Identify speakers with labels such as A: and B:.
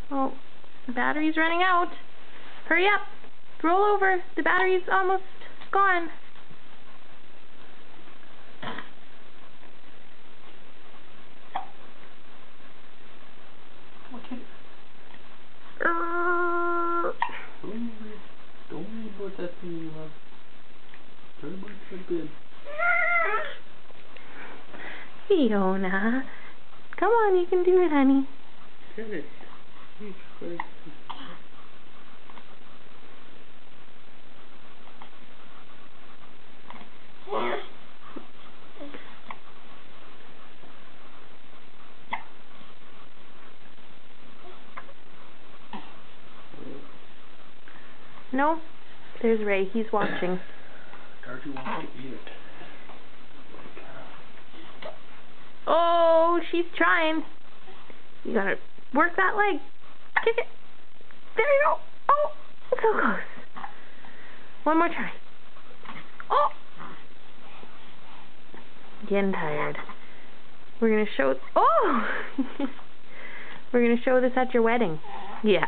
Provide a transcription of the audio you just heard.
A: Oh, the battery's running out. Hurry up. Roll over. The battery's almost gone.
B: Okay. Don't worry about that thing you have. Very much a bit.
A: Fiona. Come on, you can do it, honey.
B: Get it.
A: No, there's Ray. He's watching.
B: Darcy wants to eat it.
A: Oh, she's trying. You gotta work that leg. Kick it. There you go. Oh, so close. One more try. Oh! Getting tired. We're gonna show. Oh! We're gonna show this at your wedding. Yeah.